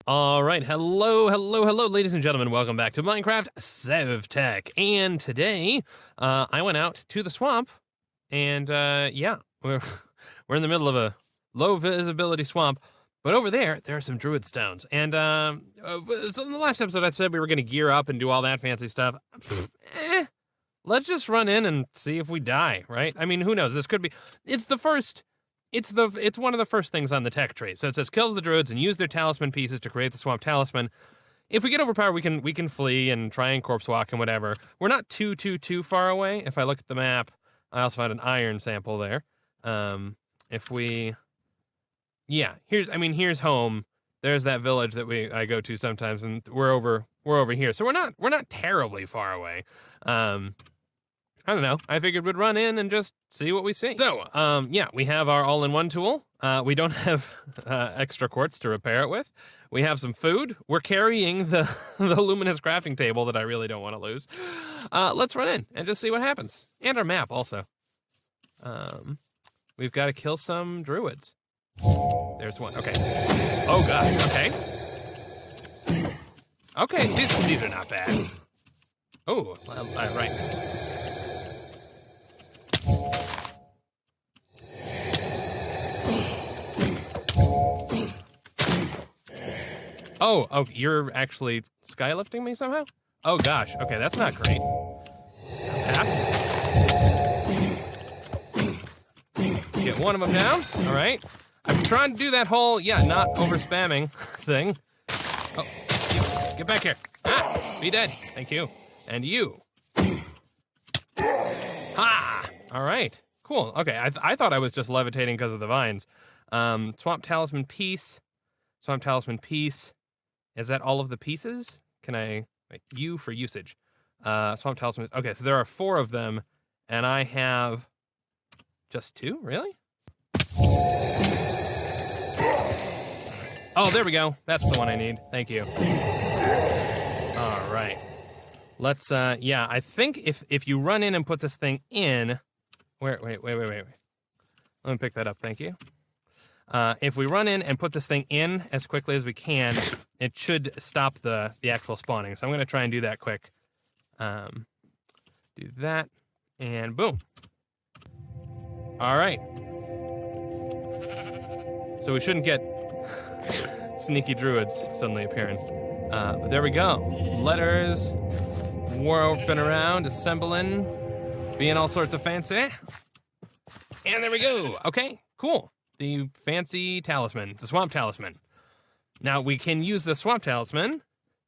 All right, hello, ladies and gentlemen. Welcome back to Minecraft SevTech. And today, I went out to the swamp, and yeah, we're in the middle of a low visibility swamp. But over there are some druid stones. And so in the last episode, I said we were going to gear up and do all that fancy stuff. Let's just run in and see if we die, right? I mean, who knows? This could be. It's one of the first things on the tech tree. So it says kill the druids and use their talisman pieces to create the swamp talisman. If we get overpowered, we can flee and try and corpse walk and whatever. We're not too far away. If I look at the map, I also found an iron sample there. Here's home. There's that village that I go to sometimes, and we're over here. So we're not terribly far away. I don't know. I figured we'd run in and just see what we see. So, we have our all-in-one tool. We don't have extra quartz to repair it with. We have some food. We're carrying the luminous crafting table that I really don't want to lose. Let's run in and just see what happens. And our map also. We've got to kill some druids. There's one. Okay. Oh, God. Okay. Okay, these are not bad. Oh, right. Oh, you're actually skylifting me somehow? Oh gosh, okay, that's not great. Pass. Get one of them down, all right. I'm trying to do that whole, not over spamming thing. Oh, get back here. Be dead, thank you. And you. Ha! All right, cool, okay, I thought I was just levitating because of the vines. Swamp talisman piece. Swamp talisman piece. Is that all of the pieces? Can I, U for usage. Swamp talisman, okay, so there are 4 of them, and I have just 2, really? Oh, there we go. That's the one I need, thank you. All right. Let's, I think if you run in and put this thing in, wait. Let me pick that up, thank you. If we run in and put this thing in as quickly as we can, it should stop the actual spawning. So I'm going to try and do that quick. Do that, and boom. All right. So we shouldn't get sneaky druids suddenly appearing. But there we go. Letters, warping around, assembling, being all sorts of fancy. And there we go. Okay, cool. The fancy talisman, the swamp talisman. Now we can use the swamp talisman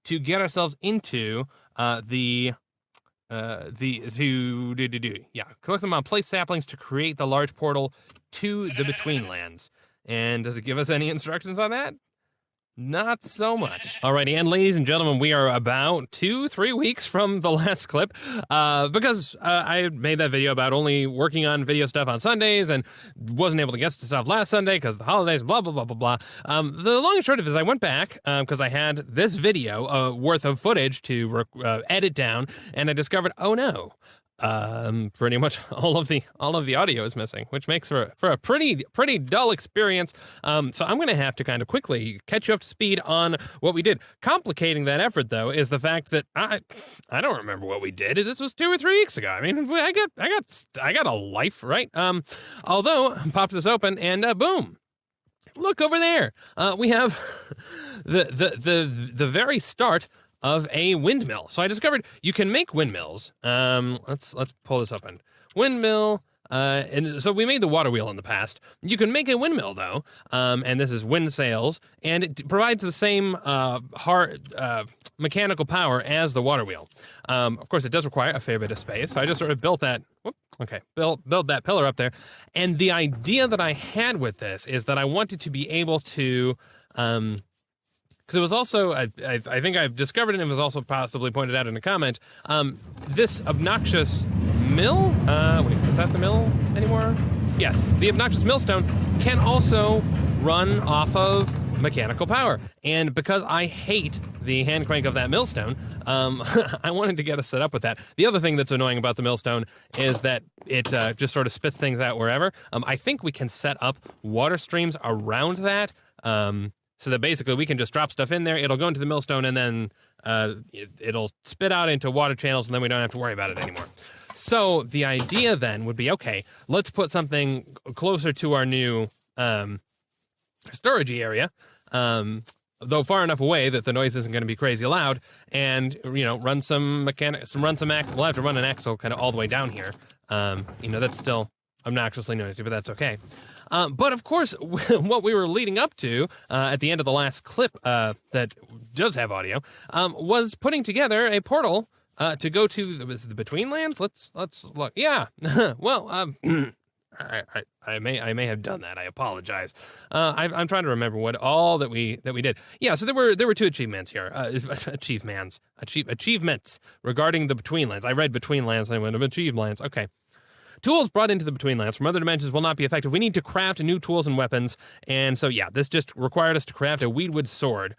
to get ourselves into collect them on place saplings to create the large portal to the betweenlands. And does it give us any instructions on that? Not so much. Alrighty, and ladies and gentlemen, we are about 2-3 weeks from the last clip because I made that video about only working on video stuff on Sundays and wasn't able to get to stuff last Sunday because of the holidays, blah, blah, blah, blah, blah. The long and short of it is I went back because I had this video worth of footage to edit down, and I discovered, oh no, pretty much all of the audio is missing, which makes for a pretty dull experience. So I'm going to have to kind of quickly catch you up to speed on what we did. Complicating that effort, though, is the fact that I don't remember what we did. This was 2 or 3 weeks ago. I mean, I got a life, right? Although pop this open and boom. Look over there. We have the very start of a windmill. So I discovered you can make windmills. Let's pull this open. Windmill, and so we made the water wheel in the past. You can make a windmill though, and this is wind sails, and it provides the same hard mechanical power as the water wheel. Of course, it does require a fair bit of space, so I just sort of built that. Build that pillar up there, and the idea that I had with this is that I wanted to be able to. Because it was also, I think I've discovered it and it was also possibly pointed out in a comment, this obnoxious mill, wait, is that the mill anymore? Yes, the obnoxious millstone can also run off of mechanical power. And because I hate the hand crank of that millstone, I wanted to get us set up with that. The other thing that's annoying about the millstone is that it just sort of spits things out wherever. I think we can set up water streams around that. so that basically we can just drop stuff in there. It'll go into the millstone, and then it'll spit out into water channels, and then we don't have to worry about it anymore. So the idea then would be, okay, let's put something closer to our new storage area, though far enough away that the noise isn't going to be crazy loud, and run some axle. We'll have to run an axle kind of all the way down here. That's still obnoxiously noisy, but that's okay. But of course, what we were leading up to at the end of the last clip that does have audio was putting together a portal to go to the betweenlands. Let's look. Yeah. Well, I may have done that. I apologize. I'm trying to remember what all that we did. Yeah. So there were 2 achievements here. Achievements regarding the betweenlands. I read betweenlands and I went to achievements. Okay. Tools brought into the betweenlands from other dimensions will not be effective. We need to craft new tools and weapons. And so, yeah, this just required us to craft a weedwood sword,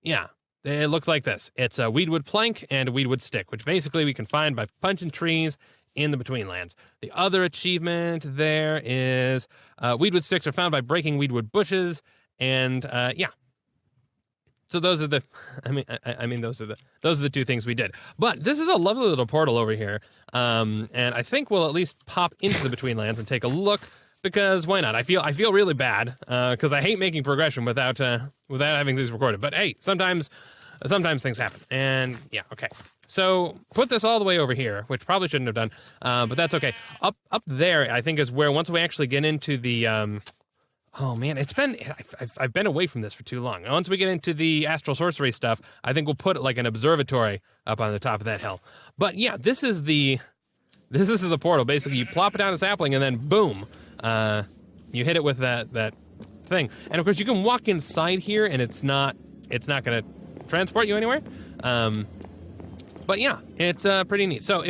yeah, it looks like this. It's a weedwood plank and a weedwood stick, which basically we can find by punching trees in the betweenlands. The other achievement there is weedwood sticks are found by breaking weedwood bushes, and yeah. So those are the, those are the 2 things we did. But this is a lovely little portal over here, and I think we'll at least pop into the betweenlands and take a look, because why not? I feel really bad because I hate making progression without having these recorded. But hey, sometimes things happen, and yeah, okay. So put this all the way over here, which probably shouldn't have done, but that's okay. Up there, I think, is where once we actually get into the oh man, I've been away from this for too long. Once we get into the astral sorcery stuff, I think we'll put like an observatory up on the top of that hill. But yeah, this is the portal. Basically, you plop it down a sapling and then boom, you hit it with that thing. And of course, you can walk inside here, and it's not going to transport you anywhere. But yeah, it's pretty neat. So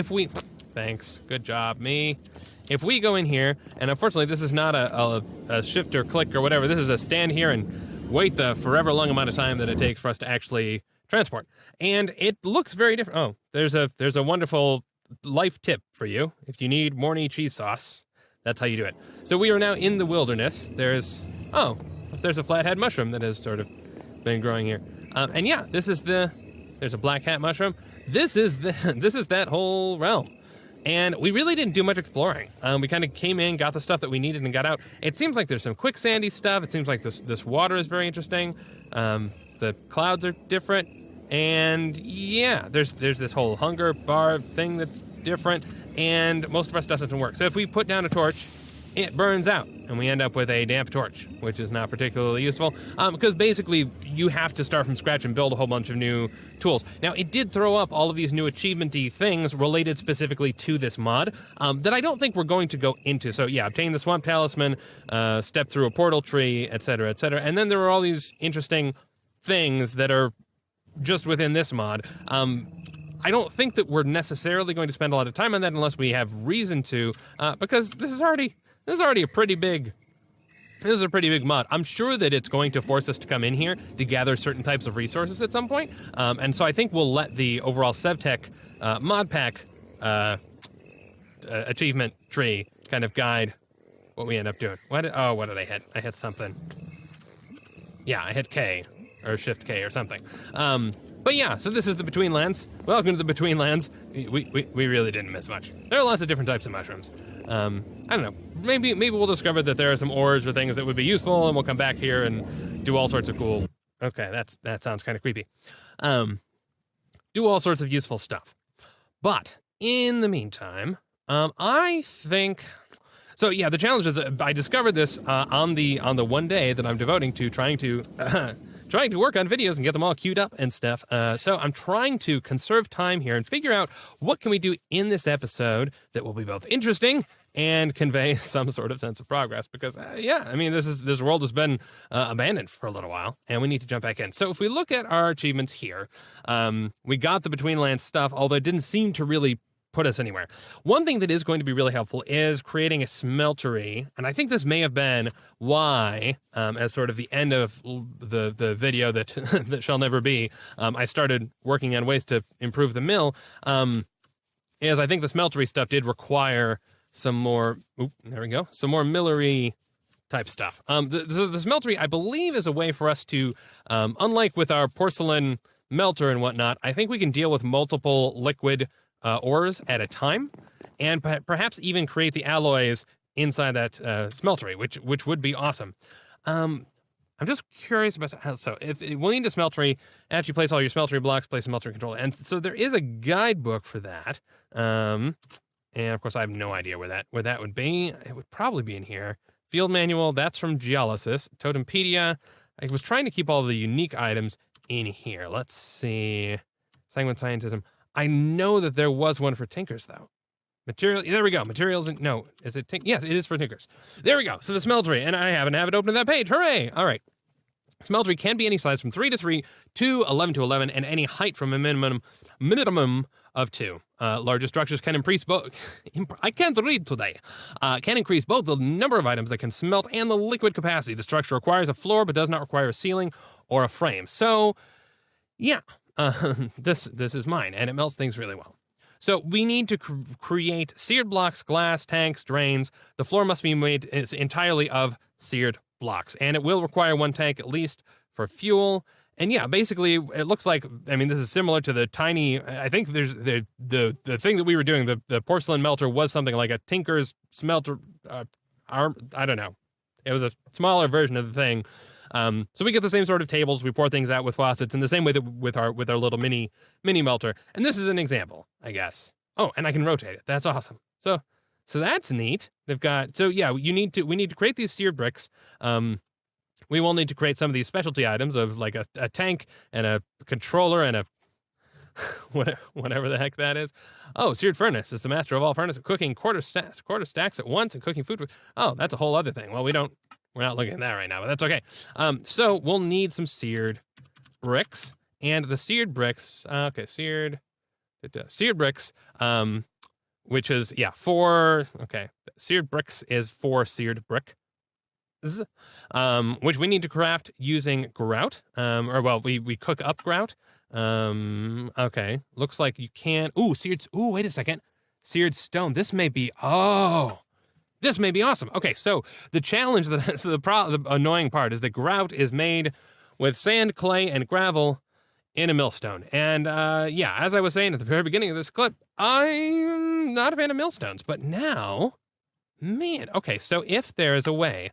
thanks, good job, me. If we go in here, and unfortunately this is not a shift or click or whatever, this is a stand here and wait the forever long amount of time that it takes for us to actually transport. And it looks very different. Oh, there's a wonderful life tip for you. If you need morning cheese sauce, that's how you do it. So we are now in the wilderness. There's a flathead mushroom that has sort of been growing here. And yeah, there's a black hat mushroom. This is that whole realm. And we really didn't do much exploring. We kind of came in, got the stuff that we needed, and got out. It seems like there's some quicksandy stuff. It seems like this water is very interesting. The clouds are different. And yeah, there's this whole hunger bar thing that's different. And most of our stuff doesn't work. So if we put down a torch, it burns out. And we end up with a damp torch, which is not particularly useful. Because basically, you have to start from scratch and build a whole bunch of new tools. Now, it did throw up all of these new achievement-y things related specifically to this mod that I don't think we're going to go into. So yeah, obtain the swamp talisman, step through a portal tree, etc., etc. And then there are all these interesting things that are just within this mod. I don't think that we're necessarily going to spend a lot of time on that unless we have reason to, because this is already a pretty big mod. I'm sure that it's going to force us to come in here to gather certain types of resources at some point. And so I think we'll let the overall SevTech mod pack achievement tree kind of guide what we end up doing. What did I hit? I hit something. Yeah, I hit K or Shift K or something. But yeah, so this is the Betweenlands. Welcome to the Betweenlands. We really didn't miss much. There are lots of different types of mushrooms. I don't know. Maybe we'll discover that there are some ores or things that would be useful, and we'll come back here and do all sorts of cool. Okay, that sounds kind of creepy. Do all sorts of useful stuff. But in the meantime, I think. So yeah, the challenge is I discovered this on the one day that I'm devoting to trying to work on videos and get them all queued up and stuff. So I'm trying to conserve time here and figure out what can we do in this episode that will be both interesting and convey some sort of sense of progress. Because this world has been abandoned for a little while, and we need to jump back in. So if we look at our achievements here, we got the Betweenlands stuff, although it didn't seem to really put us anywhere. One thing that is going to be really helpful is creating a smeltery, and I think this may have been why, as sort of the end of the video that that shall never be, I started working on ways to improve the mill, is I think the smeltery stuff did require some more, some more millery type stuff. The smeltery, I believe, is a way for us to, unlike with our porcelain melter and whatnot, I think we can deal with multiple liquid ores at a time, and perhaps even create the alloys inside that smeltery, which would be awesome. I'm just curious about how. So if we'll need a smeltery, after you place all your smeltery blocks, place a smeltery controller, and so there is a guidebook for that. And of course, I have no idea where that would be. It would probably be in here. Field manual. That's from Geolysis. Totempedia. I was trying to keep all the unique items in here. Let's see. Sanguine Scientism. I know that there was one for Tinkers though. Material, there we go. Materials, no, is it? Yes, it is for Tinkers. There we go. So the smeltery, and I haven't have it open to that page. Hooray! All right. Smeltery can be any size from 3 to 3 to 11 to 11, and any height from a minimum of 2. Larger structures can increase both. I can't read today. Can increase both the number of items that can smelt and the liquid capacity. The structure requires a floor, but does not require a ceiling or a frame. So, yeah, this is mine, and it melts things really well. So we need to create seared blocks, glass, tanks, drains. The floor must be made entirely of seared blocks, and it will require 1 tank at least for fuel. And yeah, basically, it looks like, I mean, this is similar to the tiny, I think there's the thing that we were doing, the porcelain melter was something like a Tinker's smelter, arm, I don't know. It was a smaller version of the thing. So we get the same sort of tables. We pour things out with faucets in the same way that with our little mini melter. And this is an example, I guess. Oh, and I can rotate it. That's awesome. So that's neat. They've got, so yeah, we need to create these seared bricks. We will need to create some of these specialty items of like a tank and a controller and a whatever the heck that is. Oh, seared furnace is the master of all furnace, cooking quarter stacks at once and cooking food with, oh, that's a whole other thing. Well, we're not looking at that right now, but that's okay. So we'll need some seared bricks, and the seared bricks, okay, seared bricks, which is, yeah, 4, okay, seared bricks is 4 seared brick, which we need to craft using grout, we cook up grout. Okay, looks like you can, wait a second, seared stone, this may be awesome. Okay, so the challenge, the annoying part is that grout is made with sand, clay, and gravel in a millstone. And yeah, as I was saying at the very beginning of this clip, I'm not a fan of millstones. But now, man, okay, so if there is a way,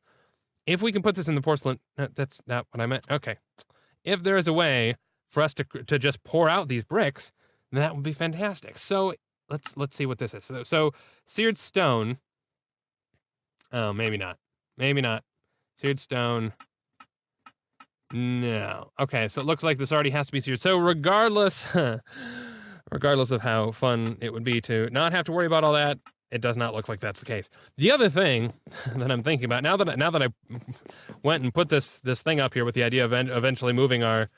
if we can put this in the porcelain, that's not what I meant. Okay, if there is a way for us to just pour out these bricks, that would be fantastic. So let's see what this is. So seared stone. Oh, maybe not. Maybe not. Seared stone. No. Okay, so it looks like this already has to be seared. So regardless of how fun it would be to not have to worry about all that, it does not look like that's the case. The other thing that I'm thinking about, now that I went and put this thing up here with the idea of eventually moving our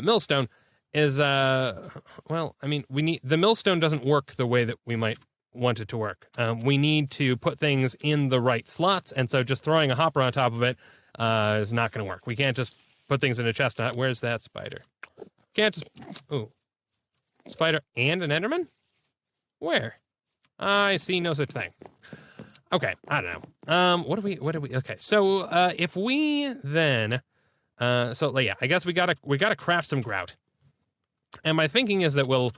millstone, is, well, I mean, the millstone doesn't work the way that we might want it to work. We need to put things in the right slots, and so just throwing a hopper on top of it is not going to work. We can't just put things in a chest. Where's that spider? Can't just, spider and an Enderman? Where? I see no such thing. Okay, I don't know. What do we, okay, so if we then, so yeah, I guess we gotta craft some grout. And my thinking is that we'll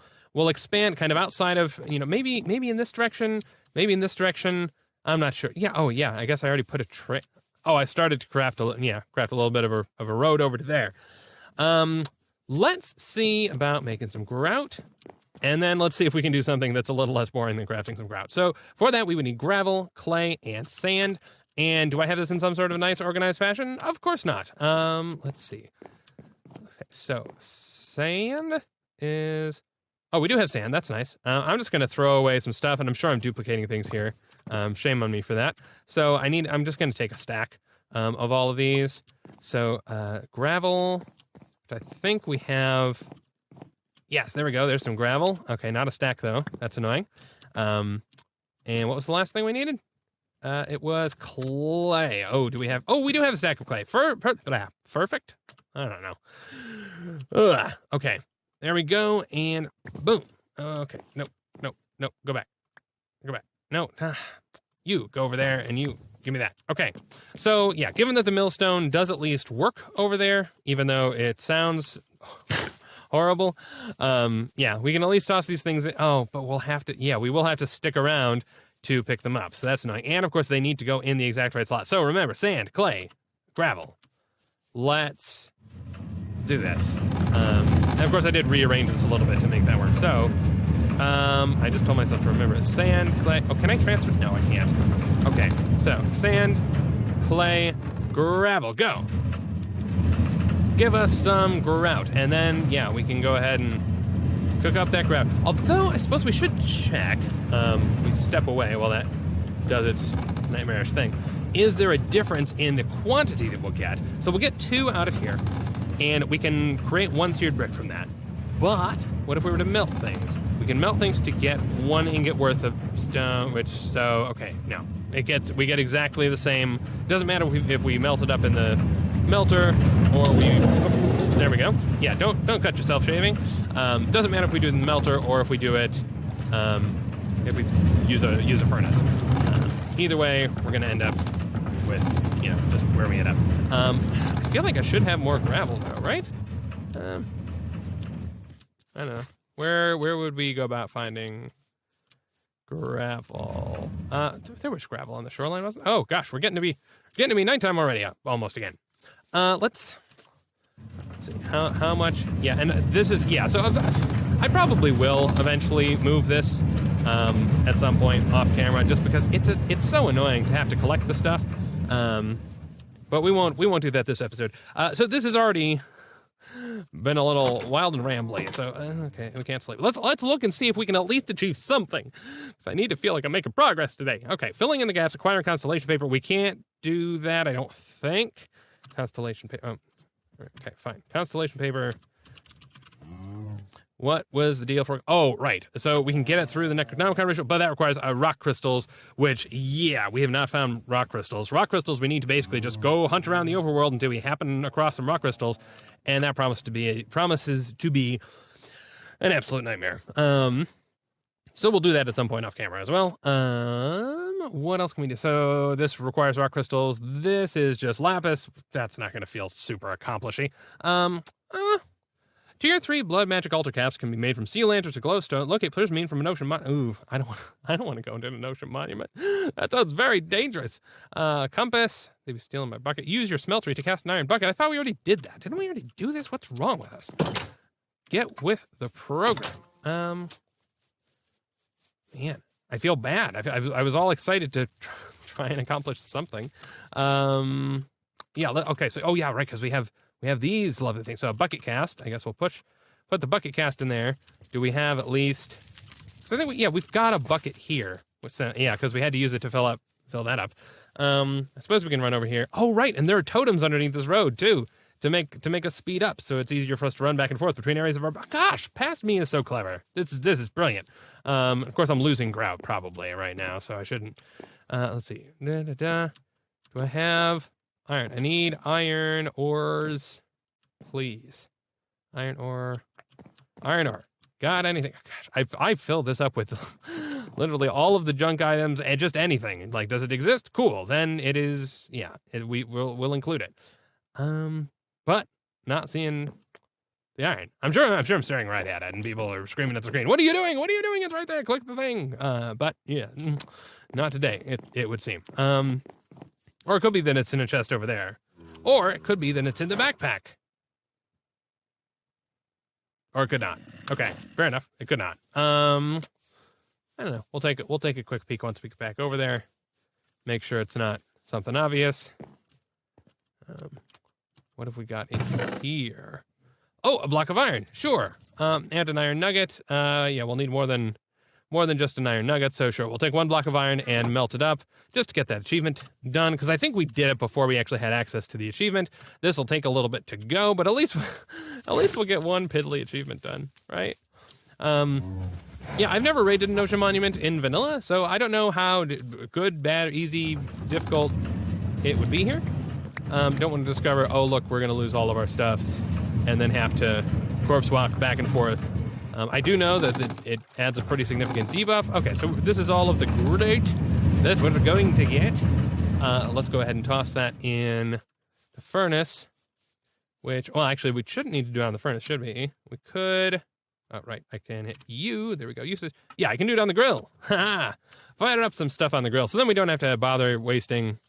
expand kind of outside of, maybe in this direction, maybe in this direction. I'm not sure. Yeah. Oh, yeah. I guess I already put a tray. Oh, I started to craft a little bit of a road over to there. Let's see about making some grout, and then let's see if we can do something that's a little less boring than crafting some grout. So for that, we would need gravel, clay, and sand. And do I have this in some sort of nice, organized fashion? Of course not. Let's see. Okay, so sand is. Oh, we do have sand. That's nice. I'm just going to throw away some stuff, and I'm sure I'm duplicating things here. Shame on me for that. So I'm just going to take a stack of all of these. So gravel, which I think we have. Yes, there we go. There's some gravel. Okay, not a stack, though. That's annoying. And what was the last thing we needed? It was clay. Oh, do we have? Oh, we do have a stack of clay. Perfect? I don't know. Okay. There we go, and boom. Okay, nope. Go back. No, you go over there, and you Give me that. Okay. So, yeah, given that the millstone does at least work over there, even though it sounds horrible, yeah, we can at least toss these things in. Oh, but we'll have to, yeah, we will have to stick around to pick them up. So that's annoying. And, of course, they need to go in the exact right slot. So, remember, sand, clay, gravel. Let's do this. And, of course, I did rearrange this a little bit to make that work. So, I just told myself to remember it. Sand, clay. Oh, can I transfer? No, I can't. Okay, so sand, clay, gravel. Go. Give us some grout. And then, yeah, we can go ahead and cook up that grout. Although, I suppose we should check. We step away while that does its nightmarish thing. Is there a difference in the quantity that we'll get? So we'll get 2 out of here, and we can create 1 seared brick from that. But what if we were to melt things? We can melt things to get 1 ingot worth of stone, which, so, okay, no. We get exactly the same. Doesn't matter if we melt it up in the melter or we, oh, there we go. Yeah, don't cut yourself shaving. Doesn't matter if we do it in the melter or if we do it, if we use a furnace. Either way, we're gonna end up with, you know, just where we end up. I feel like I should have more gravel though, right? I don't know. Where would we go about finding gravel? There was gravel on the shoreline, wasn't there? Oh gosh, we're getting to be nighttime already. Almost again. Let's see how much. Yeah, and this is, yeah. So I probably will eventually move this at some point off camera, just because it's so annoying to have to collect the stuff. But we won't do that this episode. So this has already been a little wild and rambly, so okay, we can't sleep. Let's look and see if we can at least achieve something, because I need to feel like I'm making progress today. Okay, filling in the gaps, acquiring constellation paper. We can't do that, I don't think. Constellation paper. Oh, okay, fine. Constellation paper. What was the deal for? Oh, right. So we can get it through the Necronomicon ritual, but that requires rock crystals, which, yeah, we have not found rock crystals. Rock crystals, we need to basically just go hunt around the overworld until we happen across some rock crystals, and that promises to be an absolute nightmare. So we'll do that at some point off camera as well. What else can we do? So this requires rock crystals. This is just lapis. That's not going to feel super accomplishing. Tier 3 blood magic altar caps can be made from sea lanterns to glowstone. Locate players mean from an ocean Ooh, I don't want to go into an ocean monument. That sounds very dangerous. Compass. They be stealing my bucket. Use your smeltery to cast an iron bucket. I thought we already did that. Didn't we already do this? What's wrong with us? Get with the program. Man, I feel bad. I was all excited to try and accomplish something. Yeah. Okay. So, oh yeah, right. Because we have these lovely things. So a bucket cast. I guess we'll put the bucket cast in there. Do we have at least? So I think we've got a bucket here. Yeah, because we had to use it to fill that up. I suppose we can run over here. Oh right, and there are totems underneath this road too to make us speed up, so it's easier for us to run back and forth between areas of our. Gosh, past me is so clever. This is brilliant. Of course, I'm losing grout probably right now, so I shouldn't. Let's see. Do I have iron? I need iron ores, please. Iron ore. Got anything? Gosh, I filled this up with literally all of the junk items and just anything. Like, does it exist? Cool. Then it is. Yeah, we'll include it. But not seeing the iron. I'm sure I'm staring right at it, and people are screaming at the screen. What are you doing? What are you doing? It's right there. Click the thing. But yeah, not today. It would seem. Or it could be that it's in a chest over there, or it could be that it's in the backpack. Or it could not. Okay, fair enough. It could not. I don't know. We'll take a quick peek once we get back over there. Make sure it's not something obvious. What have we got in here? Oh, a block of iron. Sure. And an iron nugget. Yeah, we'll need more than just an iron nugget. So sure, we'll take 1 block of iron and melt it up just to get that achievement done. Because I think we did it before we actually had access to the achievement. This will take a little bit to go, but at least we'll get 1 piddly achievement done, right? Yeah, I've never raided an ocean monument in vanilla, so I don't know how good, bad, easy, difficult it would be here. Don't want to discover, oh look, we're going to lose all of our stuffs and then have to corpse walk back and forth. I do know that it adds a pretty significant debuff. Okay, so this is all of the great. That's what we're going to get. let's go ahead and toss that in the furnace, which, well, actually, we shouldn't need to do it on the furnace, should we? We could, oh, right, I can hit U, there we go, usage. Yeah, I can do it on the grill. Ha! Fire up some stuff on the grill, so then we don't have to bother wasting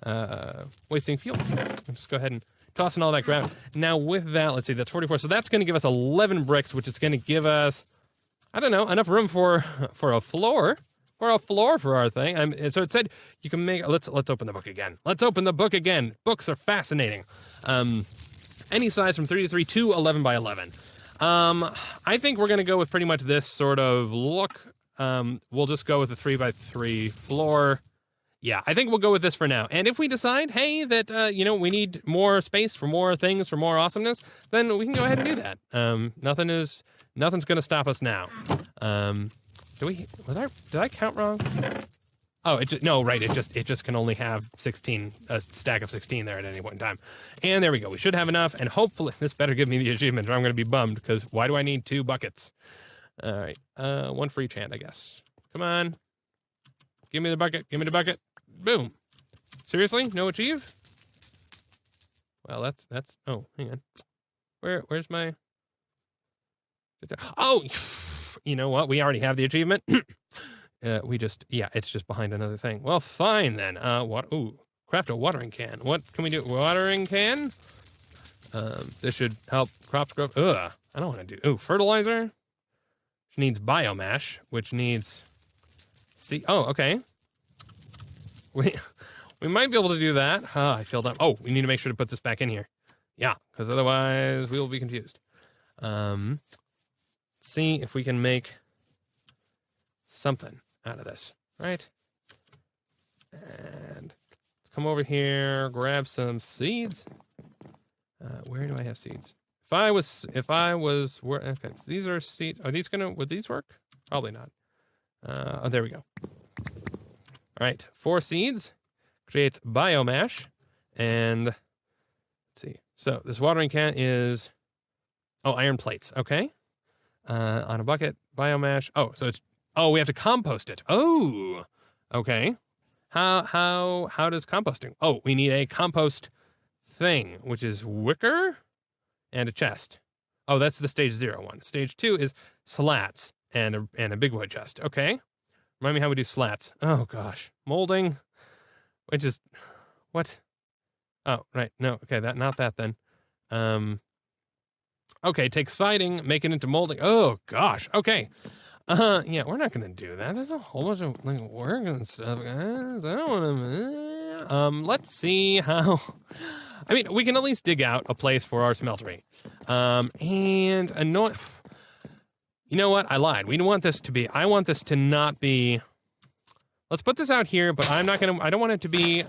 fuel. I'll just go ahead and toss in all that ground. Now, with that, let's see, that's 44, so that's going to give us 11 bricks, which is going to give us, I don't know, enough room for a floor. For our thing. And so it said you can make. Let's open the book again. Let's open the book again. Books are fascinating. Any size from 3 to 3 to 11 by 11. I think we're gonna go with pretty much this sort of look. We'll just go with a 3 by 3 floor. Yeah, I think we'll go with this for now. And if we decide, hey, that we need more space for more things, for more awesomeness, then we can go ahead and do that. Nothing's gonna stop us now. Did I count wrong? Oh, it just can only have 16, a stack of 16 there at any point in time. And there we go. We should have enough, and hopefully this better give me the achievement, or I'm going to be bummed, because why do I need 2 buckets? All right, one for each hand, I guess. Come on. Give me the bucket. Give me the bucket. Boom. Seriously? No achieve? Well, that's, oh, hang on. Where's my, oh, you know what? We already have the achievement. It's just behind another thing. Well, fine then. Craft a watering can. What can we do? Watering can? This should help crops grow. I don't want to do. Fertilizer. Which needs biomass, which needs. Oh, okay. We might be able to do that. I filled up. Oh, we need to make sure to put this back in here. Yeah, because otherwise we will be confused. See if we can make something out of this, right? And come over here, grab some seeds. Where do I have seeds? If I was, okay, these are seeds. Would these work? Probably not. Oh, there we go. All right, 4 seeds creates biomass, and let's see. So this watering can is, iron plates. Okay. On a bucket, biomass. We have to compost it. Oh, okay. How does composting? Oh, we need a compost thing, which is wicker and a chest. Oh, that's the stage 0 one. Stage 2 is slats and a big wood chest. Okay. Remind me how we do slats. Oh gosh, molding, which is what? Oh, right. No, okay, not that then. Okay, take siding, make it into molding. Oh gosh. Okay. Yeah, we're not gonna do that. There's a whole bunch of work and stuff, guys. I don't want to. Let's see how. I mean, we can at least dig out a place for our smeltery. And annoy. You know what? I lied. I want this to not be. Let's put this out here, but I don't want it to be 3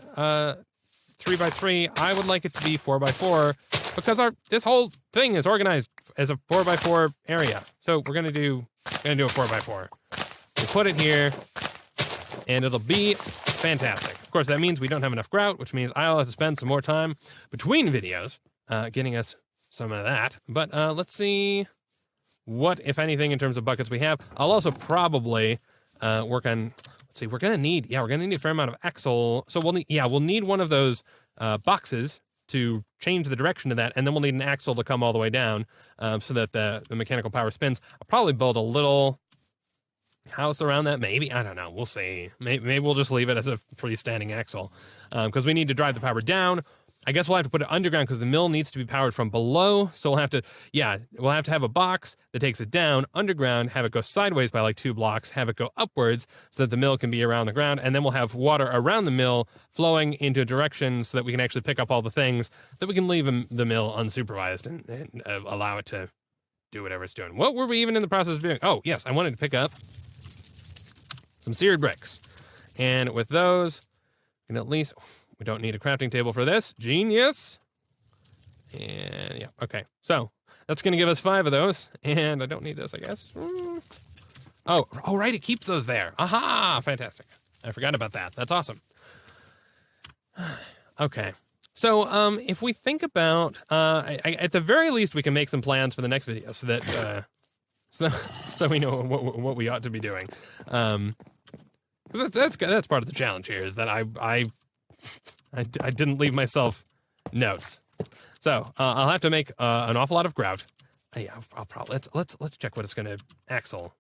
by 3. I would like it to be 4 by 4 because this whole thing is organized as a 4 by 4 area. So we're gonna do a 4 by 4. We'll put it here, and it'll be fantastic. Of course, that means we don't have enough grout, which means I'll have to spend some more time between videos getting us some of that. But let's see what, if anything, in terms of buckets we have. I'll also probably work on. Let's see. We're gonna need a fair amount of axle. So we'll need one of those boxes to change the direction of that, and then we'll need an axle to come all the way down so that the mechanical power spins. I'll probably build a little house around that, maybe. I don't know. We'll see. Maybe we'll just leave it as a freestanding axle because we need to drive the power down. I guess we'll have to put it underground because the mill needs to be powered from below. So we'll have to have a box that takes it down underground, have it go sideways by like 2 blocks, have it go upwards so that the mill can be around the ground. And then we'll have water around the mill flowing into a direction so that we can actually pick up all the things that we can leave the mill unsupervised and allow it to do whatever it's doing. What were we even in the process of doing? Oh, yes, I wanted to pick up some seared bricks. And with those, we can at least... We don't need a crafting table for this. Genius. And yeah, okay. So that's going to give us 5 of those. And I don't need this, I guess. Oh, right. It keeps those there. Aha. Fantastic. I forgot about that. That's awesome. Okay. So if we think about, at the very least, we can make some plans for the next video so that we know what we ought to be doing. That's part of the challenge here is that I I didn't leave myself notes. So I'll have to make an awful lot of grout. Yeah, I'll probably let's check what it's going to axle.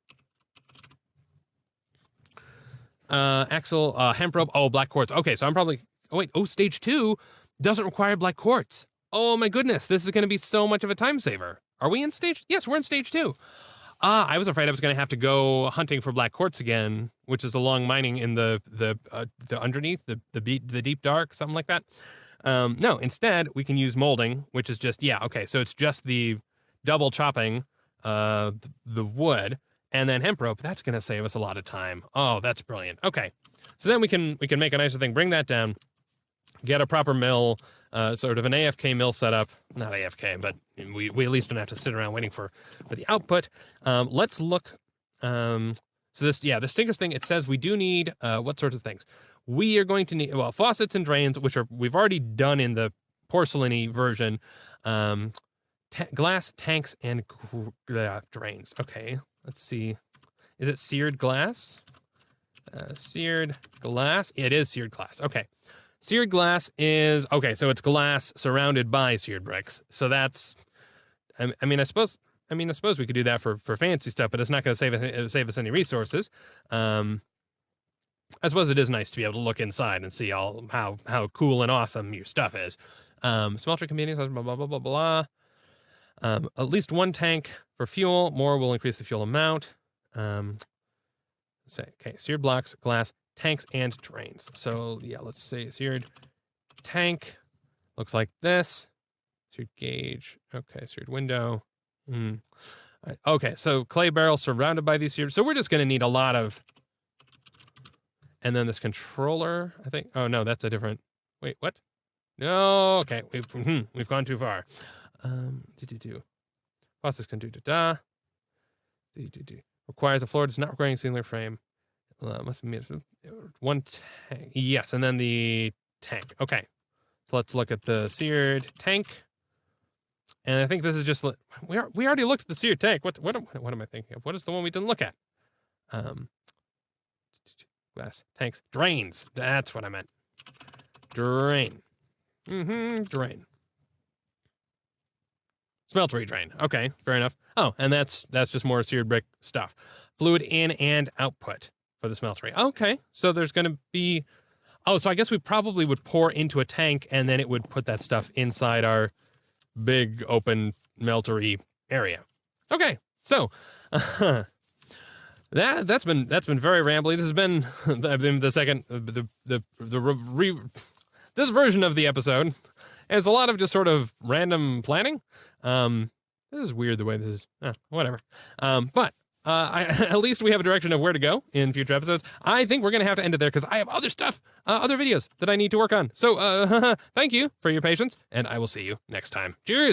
Axle, hemp rope. Oh, black quartz. Okay, so I'm probably. Oh wait. Oh, stage 2 doesn't require black quartz. Oh my goodness, this is going to be so much of a time saver. Are we in stage? Yes, we're in stage 2. I was afraid I was going to have to go hunting for black quartz again, which is the long mining in the underneath, the deep dark, something like that. No, instead we can use molding, which is just okay. So it's just the double chopping the wood, and then hemp rope. That's going to save us a lot of time. Oh, that's brilliant. Okay, so then we can make a nicer thing. Bring that down, get a proper mill. Sort of an AFK mill setup. Not AFK, but we at least don't have to sit around waiting for the output. Let's look. So this, the stinkers thing, it says we do need what sorts of things? We are going to need, well, faucets and drains, which we've already done in the porcelain-y version. Glass, tanks, and drains. Okay, let's see. Is it seared glass? Seared glass? It is seared glass. Okay. Seared glass is, okay, so it's glass surrounded by seared bricks. So that's, I suppose we could do that for fancy stuff, but it's not going to save us any resources. I suppose it is nice to be able to look inside and see how cool and awesome your stuff is. Smelter convenience, blah, blah, blah, blah, blah. At least one tank for fuel. More will increase the fuel amount. Okay, seared blocks, glass, tanks, and drains. So let's say seared tank looks like this. Seared gauge. Okay, seared window. Okay, so clay barrel surrounded by these seared. So we're just going to need a lot of. And then this controller, I think. Oh no, that's a different. Wait, what? No. Okay, we've gone too far. Process can do requires a floor. Does not require a singular frame. Must be one tank. Yes, and then the tank. Okay, so let's look at the seared tank. And I think this is just we already looked at the seared tank. What am I thinking of? What is the one we didn't look at? Glass, tanks, drains. That's what I meant. Drain. Drain. Smeltery drain. Okay, fair enough. Oh, and that's just more seared brick stuff. Fluid in and output for the smeltery. Okay, so there's going to be. Oh, so I guess we probably would pour into a tank, and then it would put that stuff inside our big open meltery area. Okay, so that's been very rambly. This has been the second this version of the episode. And it's a lot of just sort of random planning. This is weird the way this is. Whatever. But at least we have a direction of where to go in future episodes. I think we're going to have to end it there because I have other stuff, other videos that I need to work on. So thank you for your patience, and I will see you next time. Cheers!